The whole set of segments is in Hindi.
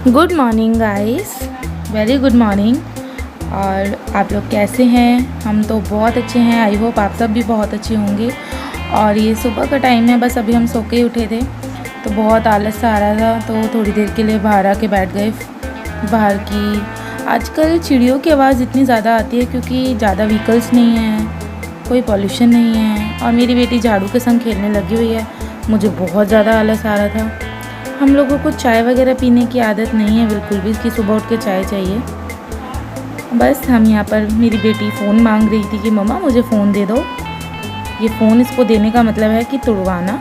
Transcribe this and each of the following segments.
Good morning guys, very good morning. और आप लोग कैसे हैं? हम तो बहुत अच्छे हैं। आई होप आप सब भी बहुत अच्छे होंगे। और ये सुबह का टाइम है, बस अभी हम सो के ही उठे थे तो बहुत आलस सा आ रहा था, तो थोड़ी देर के लिए बाहर आके बैठ गए। बाहर की आजकल चिड़ियों की आवाज़ इतनी ज़्यादा आती है क्योंकि ज़्यादा व्हीकल्स नहीं हैं, कोई पॉल्यूशन नहीं है, और मेरी बेटी झाड़ू के संग खेलने लगी हुई है। मुझे बहुत ज़्यादा आलस आ रहा था। हम लोगों को चाय वगैरह पीने की आदत नहीं है बिल्कुल भी कि सुबह उठ के चाय चाहिए। बस हम यहाँ पर, मेरी बेटी फ़ोन मांग रही थी कि मम्मा मुझे फ़ोन दे दो। ये फ़ोन इसको देने का मतलब है कि तुड़वाना।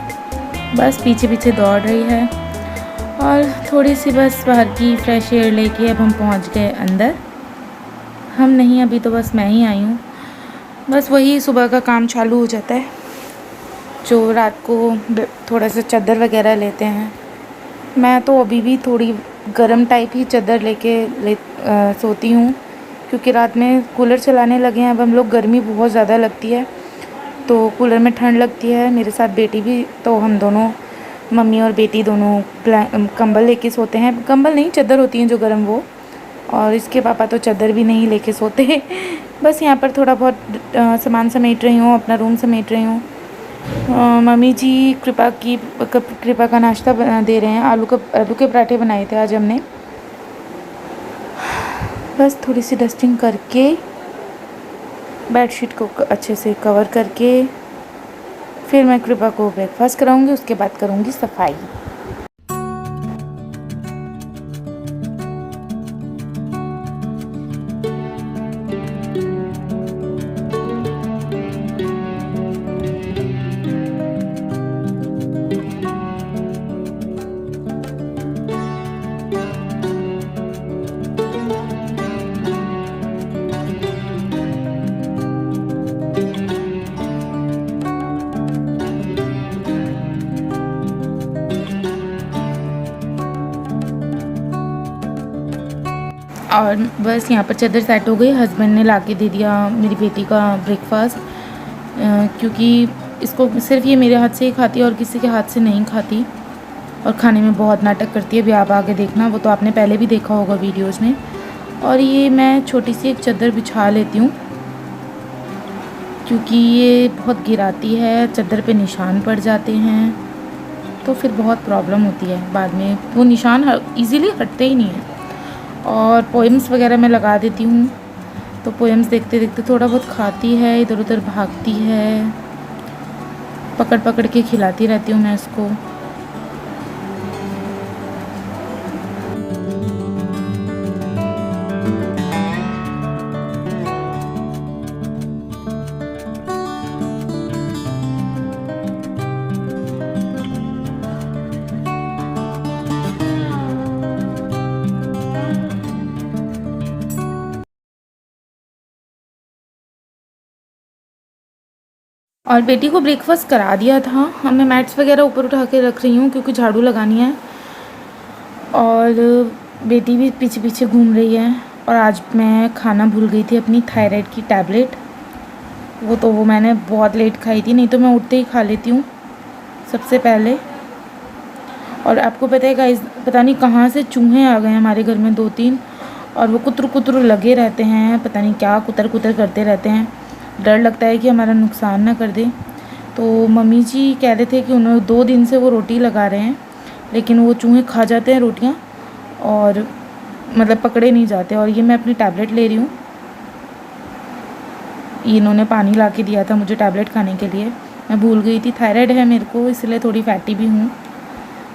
बस पीछे पीछे दौड़ रही है। और थोड़ी सी बस बाहर की फ्रेश एयर लेके अब हम पहुँच गए अंदर। हम नहीं, अभी तो बस मैं ही आई हूँ। बस वही सुबह का काम चालू हो जाता है, जो रात को थोड़ा सा चादर वगैरह लेते हैं। मैं तो अभी भी थोड़ी गर्म टाइप ही चादर लेके सोती हूँ, क्योंकि रात में कूलर चलाने लगे हैं अब हम लोग। गर्मी बहुत ज़्यादा लगती है तो कूलर में ठंड लगती है। मेरे साथ बेटी भी, तो हम दोनों, मम्मी और बेटी दोनों कंबल लेके सोते हैं। कंबल नहीं, चादर होती हैं जो गर्म, वो। और इसके पापा तो चादर भी नहीं लेके सोते। बस यहाँ पर थोड़ा बहुत सामान समेट रही हूँ, अपना रूम समेट रही हूँ। मम्मी जी कृपा का नाश्ता दे रहे हैं। आलू के पराठे बनाए थे आज हमने। बस थोड़ी सी डस्टिंग करके, बेडशीट को अच्छे से कवर करके, फिर मैं कृपा को ब्रेकफास्ट कराऊंगी, उसके बाद करूंगी सफाई। और बस यहाँ पर चादर सेट हो गई। हस्बैंड ने लाके दे दिया मेरी बेटी का ब्रेकफास्ट, क्योंकि इसको सिर्फ ये मेरे हाथ से ही खाती है और किसी के हाथ से नहीं खाती, और खाने में बहुत नाटक करती है। भी आप आगे देखना, वो तो आपने पहले भी देखा होगा वीडियोस में। और ये मैं छोटी सी एक चादर बिछा लेती हूँ, क्योंकि ये बहुत गिराती है, चादर पे निशान पड़ जाते हैं तो फिर बहुत प्रॉब्लम होती है बाद में। वो निशान ईज़िली हटते ही नहीं हैं। और पोएम्स वगैरह मैं लगा देती हूँ, तो पोएम्स देखते देखते थोड़ा बहुत खाती है, इधर उधर भागती है, पकड़ पकड़ के खिलाती रहती हूँ मैं इसको। और बेटी को ब्रेकफास्ट करा दिया था। अब मैं मैट्स वगैरह ऊपर उठा के रख रही हूँ क्योंकि झाड़ू लगानी है। और बेटी भी पीछे पीछे घूम रही है। और आज मैं खाना भूल गई थी अपनी थायराइड की टैबलेट। वो मैंने बहुत लेट खाई थी, नहीं तो मैं उठते ही खा लेती हूँ सबसे पहले। और आपको पता है गाइस, पता नहीं कहाँ से चूहे आ गए हैं हमारे घर में 2-3, और वो कुतर कुतर लगे रहते हैं, पता नहीं क्या कुतर कुतर करते रहते हैं। डर लगता है कि हमारा नुकसान ना कर दे। तो मम्मी जी कह रहे थे कि उन्होंने 2 दिन से वो रोटी लगा रहे हैं, लेकिन वो चूहे खा जाते हैं रोटियां, और मतलब पकड़े नहीं जाते। और ये मैं अपनी टैबलेट ले रही हूँ। इन्होंने पानी ला के दिया था मुझे टैबलेट खाने के लिए, मैं भूल गई थी। थायराइड है मेरे को, इसलिए थोड़ी फैटी भी हूँ।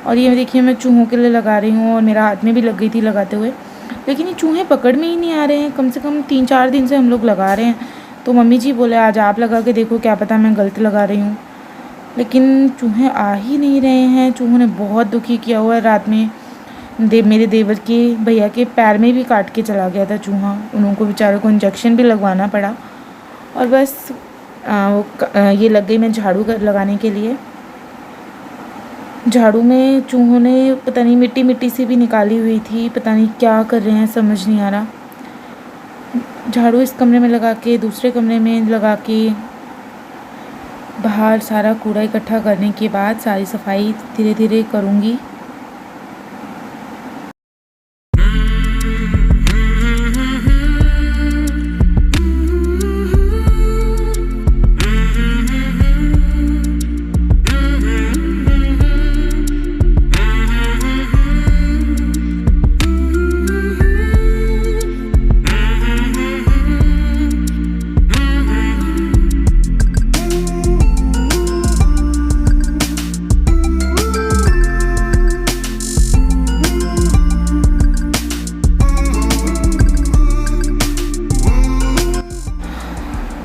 और ये देखिए मैं चूहों के लिए लगा रही हूँ, और मेरा हाथ में भी लग गई थी लगाते हुए, लेकिन ये चूहे पकड़ में ही नहीं आ रहे हैं। कम से कम 3-4 दिन से हम लोग लगा रहे हैं। तो मम्मी जी बोले आज आप लगा के देखो, क्या पता मैं गलत लगा रही हूँ। लेकिन चूहे आ ही नहीं रहे हैं। चूहों ने बहुत दुखी किया हुआ है। रात में मेरे देवर के भैया के पैर में भी काट के चला गया था चूहा। उनको बेचारों को इंजेक्शन भी लगवाना पड़ा। और बस ये लग गई मैं झाड़ू लगाने के लिए। झाड़ू में चूहों ने पता नहीं मिट्टी मिट्टी सी भी निकाली हुई थी, पता नहीं क्या कर रहे हैं, समझ नहीं आ रहा। झाड़ू इस कमरे में लगा के, दूसरे कमरे में लगा के, बाहर सारा कूड़ा इकट्ठा करने के बाद सारी सफाई धीरे धीरे करूँगी।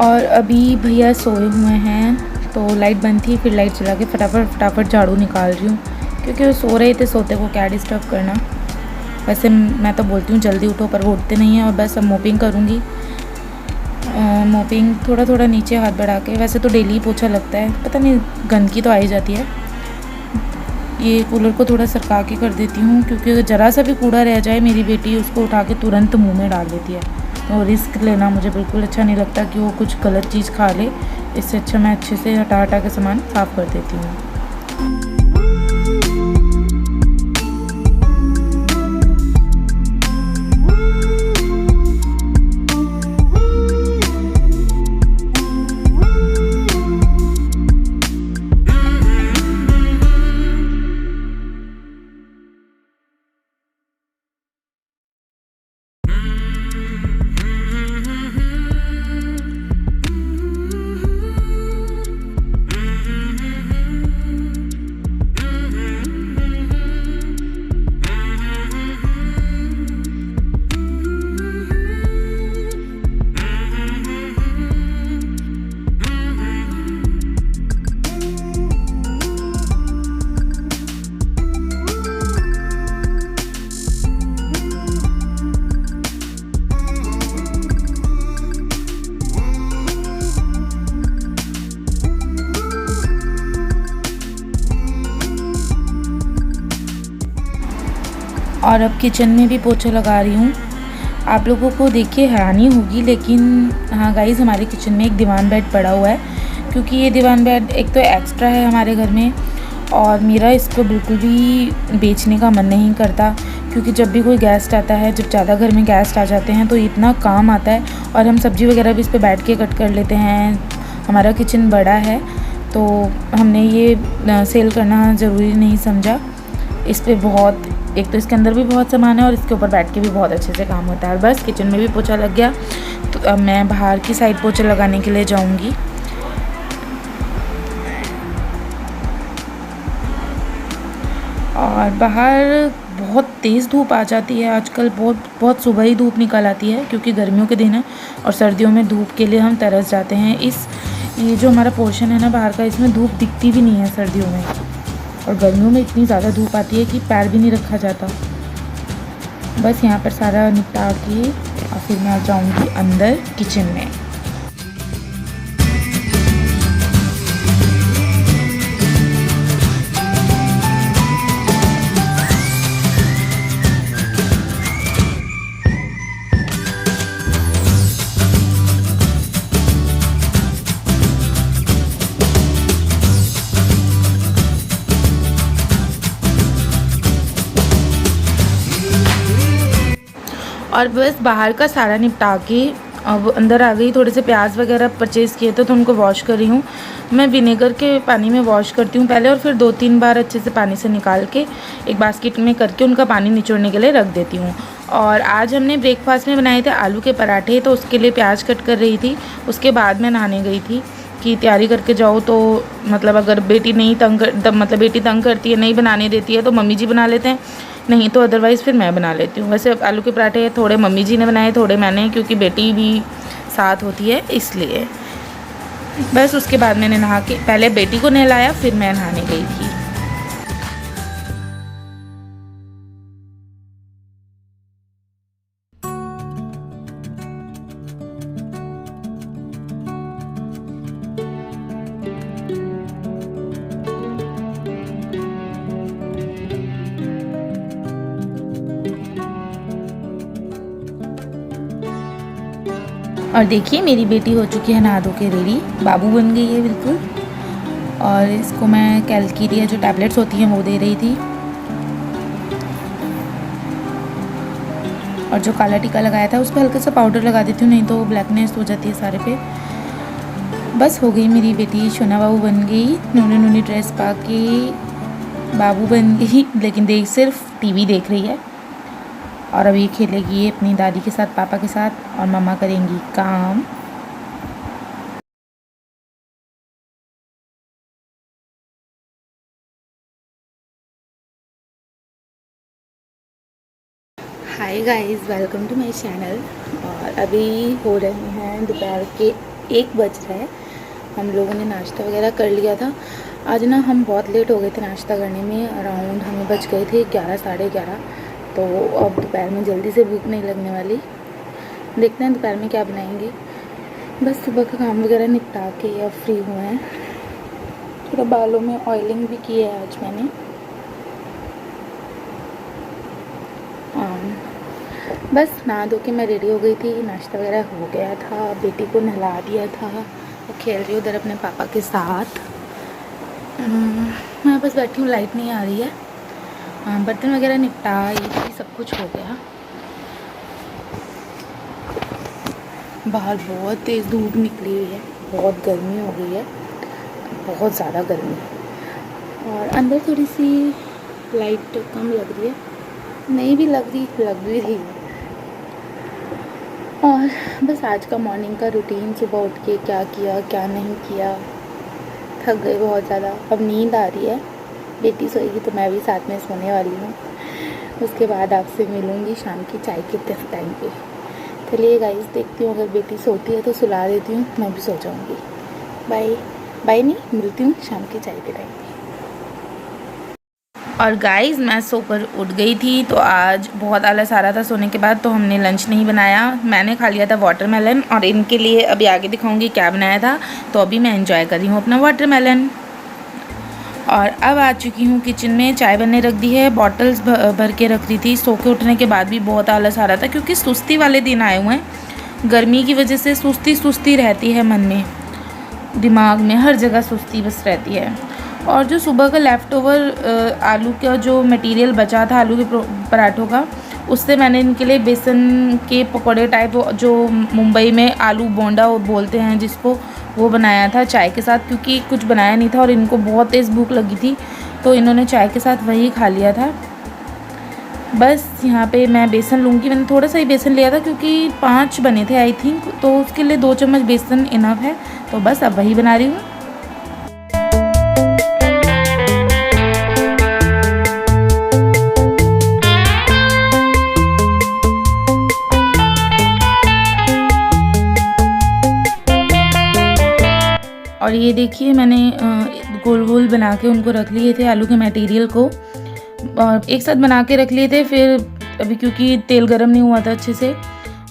और अभी भैया सोए हुए हैं तो लाइट बंद थी, फिर लाइट चला के फटाफट झाड़ू निकाल रही हूँ क्योंकि वो सो रहे थे, सोते को क्या डिस्टर्ब करना। वैसे मैं तो बोलती हूँ जल्दी उठो, पर वो उठते नहीं हैं। और बस अब मोपिंग करूँगी। मोपिंग थोड़ा नीचे हाथ बढ़ा के, वैसे तो डेली पोछा लगता है, पता नहीं गंदगी तो आ ही जाती है। ये कूलर को थोड़ा सरका के कर देती हूँ क्योंकि अगर ज़रा सा भी कूड़ा रह जाए मेरी बेटी उसको उठा के तुरंत मुंह में डाल देती है। तो रिस्क लेना मुझे बिल्कुल अच्छा नहीं लगता कि वो कुछ गलत चीज़ खा ले। इससे अच्छा मैं अच्छे से हटा के सामान साफ़ कर देती हूँ। और अब किचन में भी पोछा लगा रही हूँ। आप लोगों को देखिए हैरानी होगी, लेकिन हाँ गाइज़, हमारे किचन में एक दीवान बेड पड़ा हुआ है क्योंकि ये दीवान बेड एक तो एक्स्ट्रा है हमारे घर में, और मेरा इसको बिल्कुल भी बेचने का मन नहीं करता क्योंकि जब भी कोई गेस्ट आता है, जब ज़्यादा घर में गेस्ट आ जाते हैं तो इतना काम आता है, और हम सब्ज़ी वगैरह भी इस पर बैठ के कट कर लेते हैं। हमारा किचन बड़ा है तो हमने ये सेल करना ज़रूरी नहीं समझा। इस पर बहुत, एक तो इसके अंदर भी बहुत सामान है और इसके ऊपर बैठ के भी बहुत अच्छे से काम होता है। और बस किचन में भी पोछा लग गया तो अब मैं बाहर की साइड पोछा लगाने के लिए जाऊंगी। और बाहर बहुत तेज़ धूप आ जाती है आजकल, बहुत सुबह ही धूप निकल आती है क्योंकि गर्मियों के दिन है और सर्दियों में धूप के लिए हम तरस जाते हैं। ये जो हमारा पोर्शन है ना बाहर का, इसमें धूप दिखती भी नहीं है सर्दियों में, और गर्मियों में इतनी ज़्यादा धूप आती है कि पैर भी नहीं रखा जाता। बस यहाँ पर सारा निपटा के और फिर मैं जाऊँगी अंदर किचन में। और बस बाहर का सारा निपटा के अब अंदर आ गई। थोड़े से प्याज वगैरह परचेज़ किए थे तो उनको वॉश कर रही हूँ। मैं विनेगर के पानी में वॉश करती हूँ पहले, और फिर 2-3 बार अच्छे से पानी से निकाल के एक बास्केट में करके उनका पानी निचोड़ने के लिए रख देती हूँ। और आज हमने ब्रेकफास्ट में बनाए थे आलू के पराठे, तो उसके लिए प्याज कट कर रही थी। उसके बाद मैं नहाने गई थी कि तैयारी करके जाओ, तो मतलब अगर बेटी नहीं मतलब बेटी तंग करती है, नहीं बनाने देती है तो मम्मी जी बना लेते हैं, नहीं तो अदरवाइज़ फिर मैं बना लेती हूँ। वैसे आलू के पराठे थोड़े मम्मी जी ने बनाए, थोड़े मैंने, क्योंकि बेटी भी साथ होती है इसलिए। बस उसके बाद मैंने नहा के, पहले बेटी को नहलाया फिर मैं नहाने गई थी। और देखिए मेरी बेटी हो चुकी है नहा धो के रेडी, बाबू बन गई है बिल्कुल। और इसको मैं कैल्किरिया जो टैबलेट्स होती हैं वो दे रही थी, और जो काला टीका लगाया था उस पर हल्का सा पाउडर लगा देती हूँ, नहीं तो ब्लैकनेस हो जाती है सारे पे। बस हो गई मेरी बेटी, सोना बाबू बन गई, नूनी ड्रेस पा के बाबू बन गई, लेकिन देख सिर्फ टीवी देख रही है। और अब ये खेलेगी अपनी दादी के साथ, पापा के साथ, और मम्मा करेंगी काम। Hi guys, welcome to my channel. और अभी हो रहे हैं दोपहर के 1 बज रहा है। हम लोगों ने नाश्ता वगैरह कर लिया था। आज ना हम बहुत लेट हो गए थे नाश्ता करने में, अराउंड हमें बज गए थे 11 साढ़े 11। तो अब दोपहर में जल्दी से भूख नहीं लगने वाली। देखते हैं दोपहर में क्या बनाएंगे। बस सुबह का काम वगैरह निपटा के अब फ्री हुए हैं। थोड़ा बालों में ऑयलिंग भी की है आज मैंने। बस नहा धो के मैं रेडी हो गई थी, नाश्ता वगैरह हो गया था, बेटी को नहला दिया था, वो खेल रही है उधर अपने पापा के साथ। मैं बस बैठी हूँ, लाइट नहीं आ रही है। बर्तन वगैरह निपटा ये सब कुछ हो गया। बाहर बहुत तेज़ धूप निकली हुई है, बहुत गर्मी हो गई है, बहुत ज़्यादा गर्मी। और अंदर थोड़ी सी लाइट कम लग रही है, नहीं भी लग भी रही है। और बस आज का मॉर्निंग का रूटीन, सुबह उठ के क्या किया क्या नहीं किया। थक गई बहुत ज़्यादा, अब नींद आ रही है। बेटी सोएगी तो मैं भी साथ में सोने वाली हूँ। उसके बाद आपसे मिलूँगी शाम की चाय के टाइम पे। चलिए गाइस, देखती हूँ, अगर बेटी सोती है तो सुला देती हूँ, मैं भी सो जाऊँगी। बाय बाय, नहीं मिलती हूँ शाम की चाय के टाइम पे। और गाइस, मैं सोकर उठ गई थी तो आज बहुत आलस आ रहा था सोने के बाद, तो हमने लंच नहीं बनाया। मैंने खा लिया था वाटरमेलन, और इनके लिए अभी आगे दिखाऊंगी क्या बनाया था। तो अभी मैं एंजॉय कर रही हूँ अपना वाटरमेलन। और अब आ चुकी हूँ किचन में, चाय बनने रख दी है, बॉटल्स भर के रख रही थी। सो के उठने के बाद भी बहुत आलस आ रहा था, क्योंकि सुस्ती वाले दिन आए हुए हैं। गर्मी की वजह से सुस्ती रहती है मन में, दिमाग में, हर जगह सुस्ती बस रहती है। और जो सुबह का लेफ़्ट ओवर आलू का जो मटेरियल बचा था आलू के पराठों का, उससे मैंने इनके लिए बेसन के पकौड़े टाइप, जो मुंबई में आलू बोंडा बोलते हैं जिसको, वो बनाया था चाय के साथ। क्योंकि कुछ बनाया नहीं था और इनको बहुत तेज़ भूख लगी थी, तो इन्होंने चाय के साथ वही खा लिया था। बस यहाँ पे मैं बेसन लूँगी। मैंने थोड़ा सा ही बेसन लिया था क्योंकि 5 बने थे आई थिंक, तो उसके लिए 2 चम्मच बेसन इनफ है। तो बस अब वही बना रही हूँ। और ये देखिए, मैंने गोल गोल बना के उनको रख लिए थे, आलू के मटेरियल को एक साथ बना के रख लिए थे। फिर अभी क्योंकि तेल गरम नहीं हुआ था अच्छे से,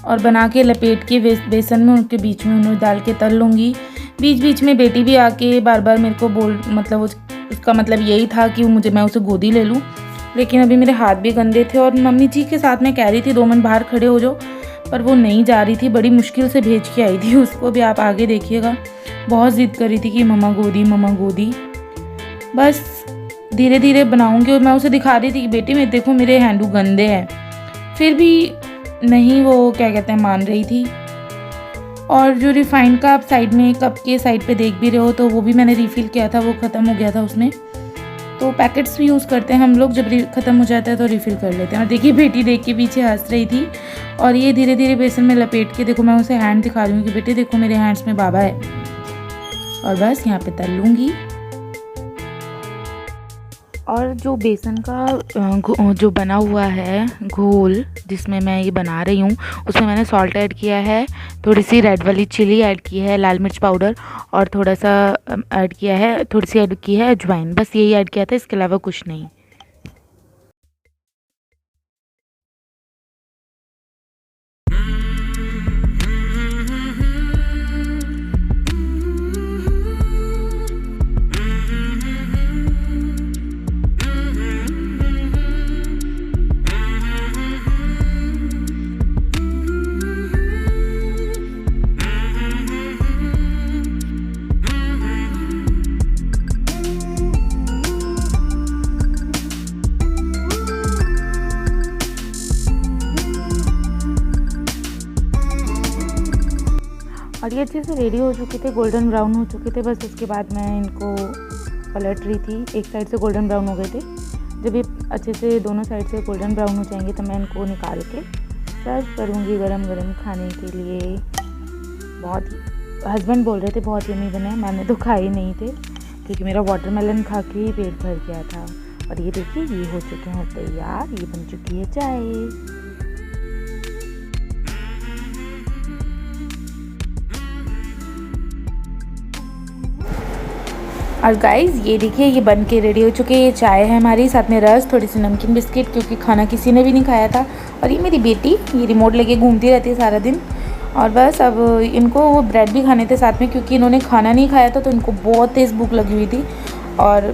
और बना के लपेट के बेसन में उनके बीच में उन्हें डाल के तल लूँगी। बीच बीच में बेटी भी आके बार बार मेरे को मतलब उसका मतलब यही था कि मैं उसे गोदी ले लूँ। लेकिन अभी मेरे हाथ भी गंदे थे, और मम्मी जी के साथ मैं कह रही थी 2 मिनट बाहर खड़े हो जाओ, पर वो नहीं जा रही थी। बड़ी मुश्किल से भेज के आई थी उसको भी, आप आगे देखिएगा। बहुत ज़िद कर रही थी कि मम्मा गोदी। बस धीरे धीरे बनाऊंगी। और मैं उसे दिखा रही थी कि बेटी मैं देखो मेरे हैंडू गंदे हैं, फिर भी नहीं, वो क्या कहते हैं, मान रही थी। और जो रिफाइंड का आप साइड में कप के साइड पे देख भी रहे हो, तो वो भी मैंने रिफ़िल किया था, वो ख़त्म हो गया था उसमें। तो पैकेट्स भी यूज़ करते हैं हम लोग, जब ख़त्म हो जाता है तो रिफ़िल कर लेते हैं। और देखिए बेटी देख के पीछे हंस रही थी। और ये धीरे धीरे बेसन में लपेट के, देखो मैं उसे हैंड दिखा रही हूँ कि बेटे देखो मेरे हैंड्स में बाबा है। और बस यहाँ पे तल लूँगी। और जो बेसन का जो बना हुआ है घोल, जिसमें मैं ये बना रही हूँ, उसमें मैंने सॉल्ट ऐड किया है, थोड़ी सी रेड वाली चिली ऐड की है, लाल मिर्च पाउडर, और थोड़ा सा ऐड किया है, थोड़ी सी ऐड की है अजवाइन। बस यही ऐड किया था, इसके अलावा कुछ नहीं। और ये अच्छे से रेडी हो चुके थे, गोल्डन ब्राउन हो चुके थे। बस उसके बाद मैं इनको पलट रही थी, एक साइड से गोल्डन ब्राउन हो गए थे। जब ये अच्छे से दोनों साइड से गोल्डन ब्राउन हो जाएंगे तो मैं इनको निकाल के सर्व करूँगी गरम गरम खाने के लिए। बहुत हस्बैंड बोल रहे थे बहुत यम्मी बने, मैंने तो खाए नहीं थे क्योंकि मेरा वाटरमेलन खा के ही पेट भर गया था। और ये देखिए, ये हो चुके हैं तैयार, ये बन चुकी है चाय। और गाइज़ ये देखिए ये बन के रेडी हो चुके हैं। ये चाय है हमारी, साथ में रस, थोड़ी सी नमकीन बिस्किट, क्योंकि खाना किसी ने भी नहीं खाया था। और ये मेरी बेटी, ये रिमोट लेके घूमती रहती है सारा दिन। और बस अब इनको वो ब्रेड भी खाने थे साथ में, क्योंकि इन्होंने खाना नहीं खाया था तो इनको बहुत तेज़ भूख लगी हुई थी। और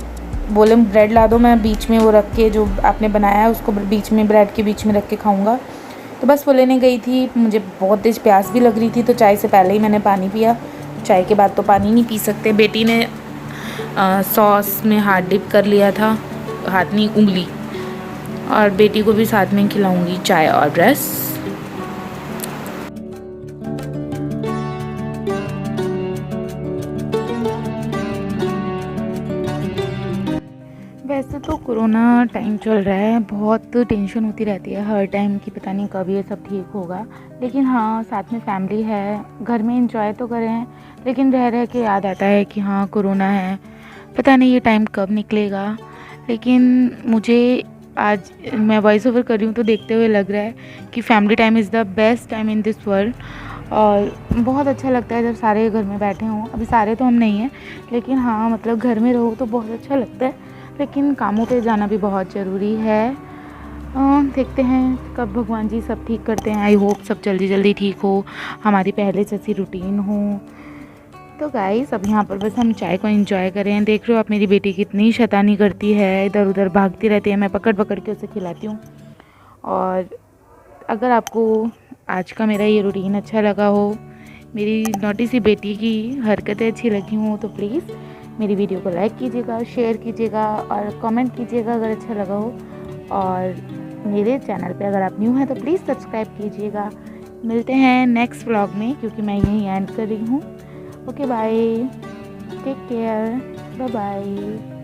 बोले ब्रेड ला दो, मैं बीच में वो रख के जो आपने बनाया है उसको बीच में, ब्रेड के बीच में रख के खाऊँगा। तो बस वो लेने गई थी। मुझे बहुत तेज़ प्यास भी लग रही थी, तो चाय से पहले ही मैंने पानी पिया। चाय के बाद तो पानी नहीं पी सकते। बेटी ने सॉस में हाथ डिप कर लिया था, हाथ नहीं उंगली। और बेटी को भी साथ में खिलाऊंगी चाय और रस। वैसे तो कोरोना टाइम चल रहा है, बहुत टेंशन होती रहती है हर टाइम कि पता नहीं कब ये सब ठीक होगा। लेकिन हाँ, साथ में फैमिली है, घर में एंजॉय तो करें, लेकिन रह रह के याद आता है कि हाँ कोरोना है, पता नहीं ये टाइम कब निकलेगा। लेकिन मुझे आज मैं वॉइस ओवर कर रही हूँ तो देखते हुए लग रहा है कि family time is the best time in this world. और बहुत अच्छा लगता है जब सारे घर में बैठे हों। अभी सारे तो हम नहीं हैं, लेकिन हाँ मतलब घर में रहो तो बहुत अच्छा लगता है। लेकिन कामों पे जाना भी बहुत ज़रूरी है। देखते हैं कब भगवान जी सब ठीक करते हैं। आई होप सब जल्दी जल्दी ठीक हो, हमारी पहले जैसी रूटीन हो। तो गाइस अब यहाँ पर बस हम चाय को एंजॉय करें। देख रहे हो आप मेरी बेटी कितनी शैतानी करती है, इधर उधर भागती रहती है, मैं पकड़ पकड़ के उसे खिलाती हूँ। और अगर आपको आज का मेरा ये रूटीन अच्छा लगा हो, मेरी नोटी सी बेटी की हरकतें अच्छी लगी हों, तो प्लीज़ मेरी वीडियो को लाइक कीजिएगा, शेयर कीजिएगा और कमेंट कीजिएगा अगर अच्छा लगा हो। और मेरे चैनल पे अगर आप न्यू हैं तो प्लीज़ सब्सक्राइब कीजिएगा। मिलते हैं नेक्स्ट व्लॉग में, क्योंकि मैं यहीं एंड कर रही हूँ। Okay bye, take care, bye bye.